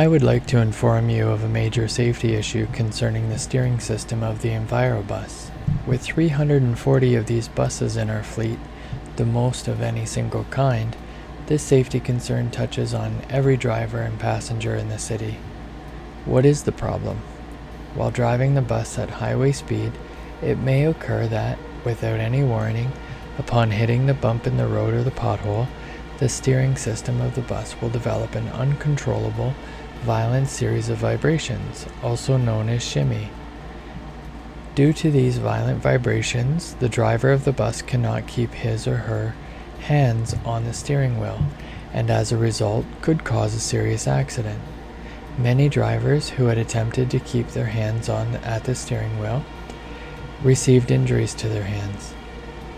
I would like to inform you of a major safety issue concerning the steering system of the Invero bus. With 340 of these buses in our fleet, the most of any single kind, this safety concern touches on every driver and passenger in the city. What is the problem? While driving the bus at highway speed, it may occur that, without any warning, upon hitting the bump in the road or the pothole, the steering system of the bus will develop an uncontrollable, violent series of vibrations, also known as shimmy. Due to these violent vibrations, the driver of the bus cannot keep his or her hands on the steering wheel, and as a result could cause a serious accident. Many drivers who had attempted to keep their hands on at the steering wheel received injuries to their hands.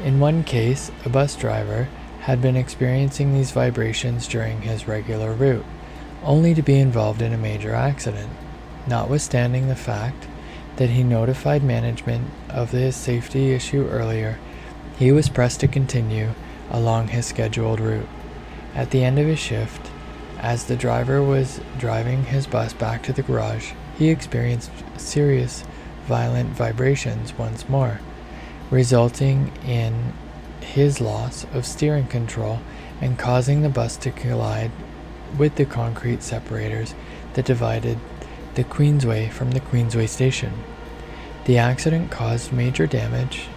In one case, a bus driver had been experiencing these vibrations during his regular route, only to be involved in a major accident. Notwithstanding the fact that he notified management of this safety issue earlier, he was pressed to continue along his scheduled route. At the end of his shift, as the driver was driving his bus back to the garage, he experienced serious, violent vibrations once more, resulting in his loss of steering control and causing the bus to collide with the concrete separators that divided the Queensway from the Queensway station. The accident caused major damage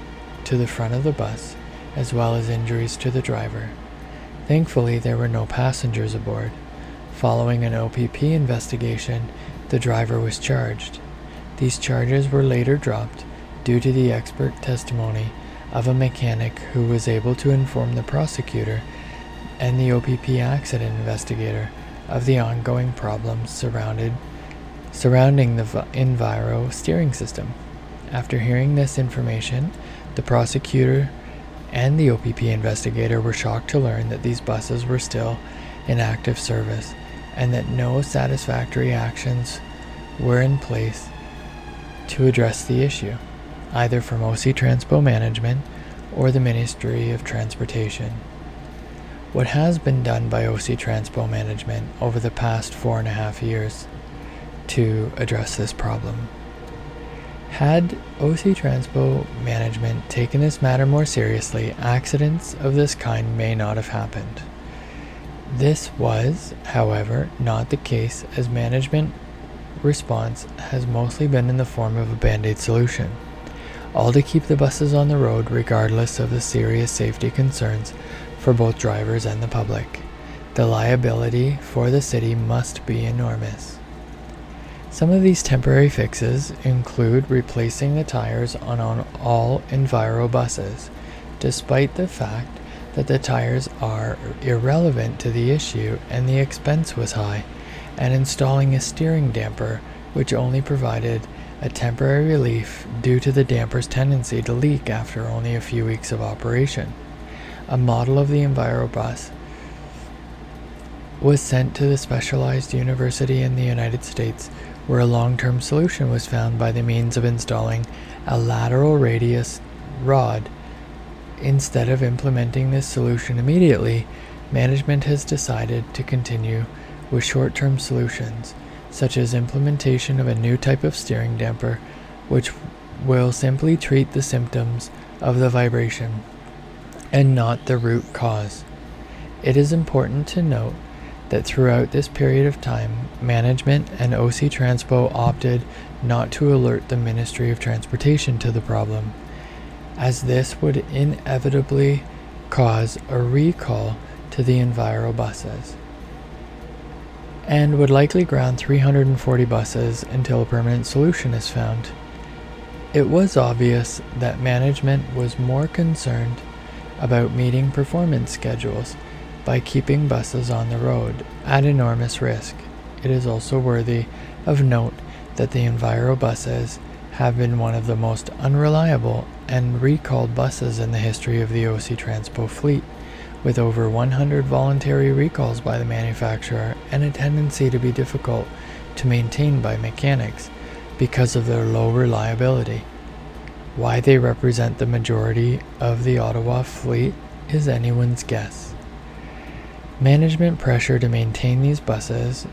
to the front of the bus, as well as injuries to the driver. Thankfully, there were no passengers aboard. Following an OPP investigation, the driver was charged. These charges were later dropped due to the expert testimony of a mechanic who was able to inform the prosecutor and the OPP accident investigator of the ongoing problems surrounding the Invero steering system. After hearing this information, the prosecutor and the OPP investigator were shocked to learn that these buses were still in active service and that no satisfactory actions were in place to address the issue, either from OC Transpo management or the Ministry of Transportation. What has been done by OC Transpo management over the past 4.5 years to address this problem? Had OC Transpo management taken this matter more seriously, accidents of this kind may not have happened. This was, however, not the case, as management response has mostly been in the form of a band-aid solution, all to keep the buses on the road regardless of the serious safety concerns for both drivers and the public. The liability for the city must be enormous. Some of these temporary fixes include replacing the tires on all Invero buses, despite the fact that the tires are irrelevant to the issue and the expense was high, and installing a steering damper which only provided a temporary relief due to the damper's tendency to leak after only a few weeks of operation. A model of the Invero bus was sent to the specialized university in the United States, where a long-term solution was found by the means of installing a lateral radius rod. Instead of implementing this solution immediately, management has decided to continue with short-term solutions, such as implementation of a new type of steering damper, which will simply treat the symptoms of the vibration and not the root cause. It is important to note that throughout this period of time, management and OC Transpo opted not to alert the Ministry of Transportation to the problem, as this would inevitably cause a recall to the Invero buses, and would likely ground 340 buses until a permanent solution is found. It was obvious that management was more concerned about meeting performance schedules by keeping buses on the road at enormous risk. It is also worthy of note that the Invero buses have been one of the most unreliable and recalled buses in the history of the OC Transpo fleet, with over 100 voluntary recalls by the manufacturer and a tendency to be difficult to maintain by mechanics because of their low reliability. Why they represent the majority of the Ottawa fleet is anyone's guess. Management pressure to maintain these buses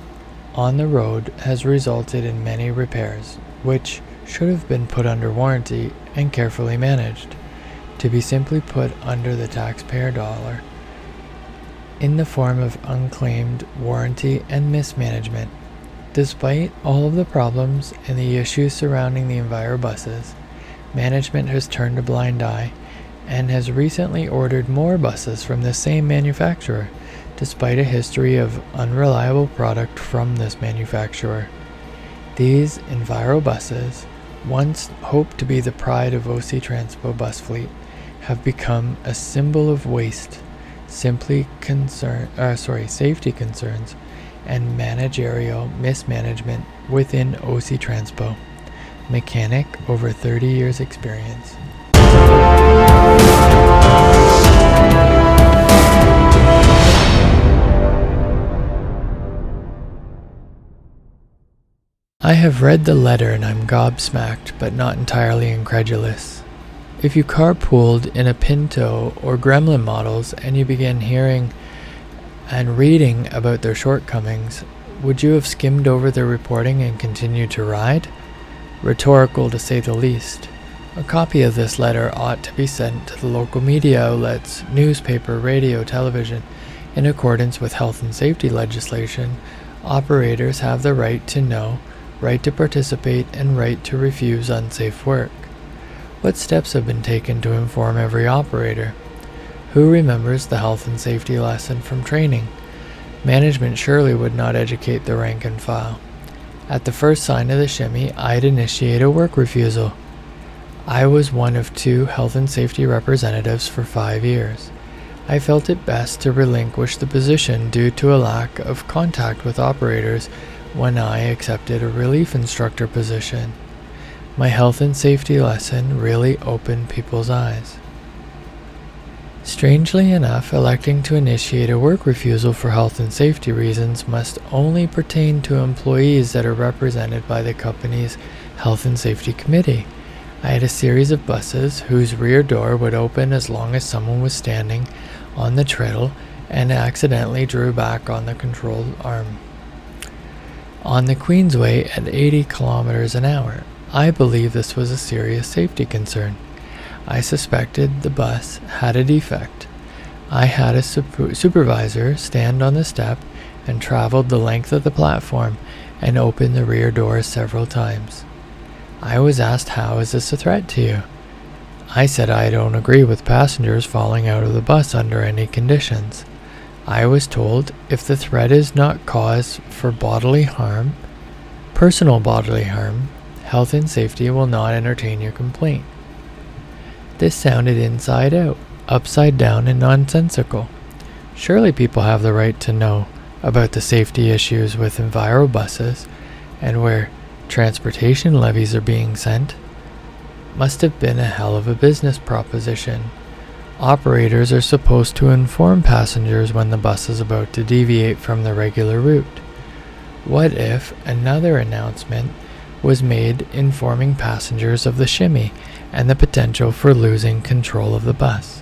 on the road has resulted in many repairs, which should have been put under warranty and carefully managed, to be simply put under the taxpayer dollar in the form of unclaimed warranty and mismanagement. Despite all of the problems and the issues surrounding the Invero buses, management has turned a blind eye and has recently ordered more buses from the same manufacturer, despite a history of unreliable product from this manufacturer. These Invero buses, once hoped to be the pride of OC Transpo bus fleet, have become a symbol of waste, safety concerns, and managerial mismanagement within OC Transpo. Mechanic, over 30 years experience. I have read the letter and I'm gobsmacked, but not entirely incredulous. If you carpooled in a Pinto or Gremlin models and you began hearing and reading about their shortcomings, would you have skimmed over their reporting and continued to ride? Rhetorical, to say the least. A copy of this letter ought to be sent to the local media outlets, newspaper, radio, television. In accordance with health and safety legislation, operators have the right to know, right to participate, and right to refuse unsafe work. What steps have been taken to inform every operator? Who remembers the health and safety lesson from training? Management surely would not educate the rank and file. At the first sign of the shimmy, I'd initiate a work refusal. I was one of 2 health and safety representatives for 5 years. I felt it best to relinquish the position due to a lack of contact with operators when I accepted a relief instructor position. My health and safety lesson really opened people's eyes. Strangely enough, electing to initiate a work refusal for health and safety reasons must only pertain to employees that are represented by the company's health and safety committee. I had a series of buses whose rear door would open as long as someone was standing on the treadle and accidentally drew back on the control arm on the Queensway at 80 kilometers an hour. I believe this was a serious safety concern. I suspected the bus had a defect. I had a supervisor stand on the step and traveled the length of the platform and opened the rear door several times. I was asked, "How is this a threat to you?" I said I don't agree with passengers falling out of the bus under any conditions. I was told if the threat is not cause for bodily harm, personal bodily harm, health and safety will not entertain your complaint. This sounded inside out, upside down, and nonsensical. Surely people have the right to know about the safety issues with Invero buses and where transportation levies are being sent. Must have been a hell of a business proposition. Operators are supposed to inform passengers when the bus is about to deviate from the regular route. What if another announcement was made informing passengers of the shimmy and the potential for losing control of the bus?